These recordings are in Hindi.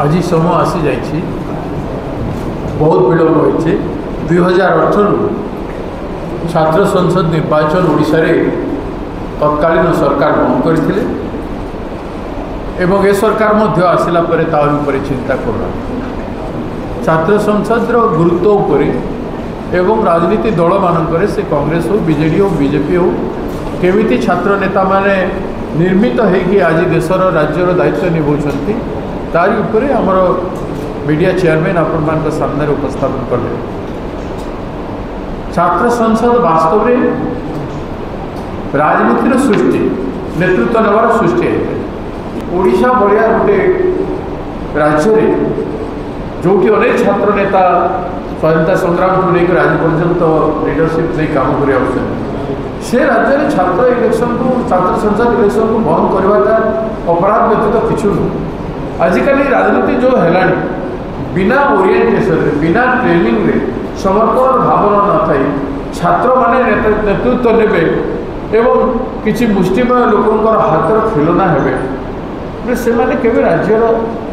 आज समय आसी जा बहुत विलम्ब होइछे 2018 छात्र संसद निर्वाचन ओडिशा रे तत्कालीन सरकार बंद करथिले एवं ए सरकार मध्य आसिला परे तार उपरे चिंता करला छात्र संसद रो गुरुत्व उपरे एवं राजनीति दल मानकरे से कांग्रेस हो बीजेडी हो बीजेपी हो केमिति छात्र नेता माने निर्मित होगी आज देशर राज्यर दायित्व निभाउछंती तारी उपरे हमर मीडिया चेयरमैन आपण सामने उपस्थापन कले। छात्र संसद वास्तव में राजनीतिर सृष्टि नेतृत्व नेवार सृष्टि है। ओडिशा भाया गोटे राज्य जो अनेक छात्र नेता स्वाधीनता संग्राम को लेकर आज पर्यंत लीडरशिप नहीं काम कर से राज्य में छात्र इलेक्शन को छात्र संसद इलेक्शन को बंद करवाटा अपराध व्यतीत किछु आजिकल राजनीति जो है बिना ओरिएंटेशन बिना ट्रेनिंग रे समर्पण भावना न थी छात्र माने नेतृत्व नेबे एवं किसी मुष्टिमय लोकंर हाथर खिलना हेबे से माने केबे राज्यर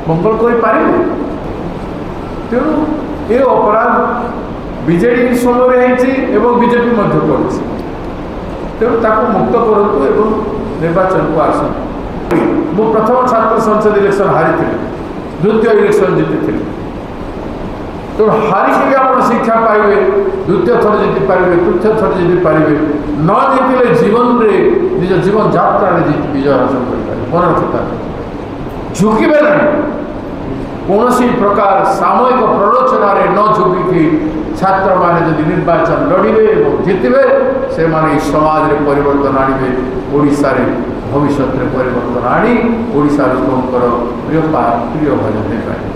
मंगल कर पारे तेणु ये अपराध बीजेडी समय बीजेपी कर तेणु ताको मुक्त करतु एवं निर्वाचन को आसतु। मु प्रथम छात्र संसद इलेक्शन हारी थी द्वितीय इलेक्शन जीति तो हारिक भी आप शिक्षा पाइबे द्वितीय थर जीति पारे तृतीय थर जीति पारे न जीतिले जीवन रे निज जीवन यात्रा विजय हासिल कर मन रखता झुकबे ना कौन प्रकार सामयिक प्ररोचना न झुकी छात्र माने जदि निर्वाचन लड़े और जितबे से माने समाज रे परिवर्तन आनिबे ओडिशा रे भविष्य रे परिवर्तन आनी ओडिशा लोकंकर प्रिय भजन पाए।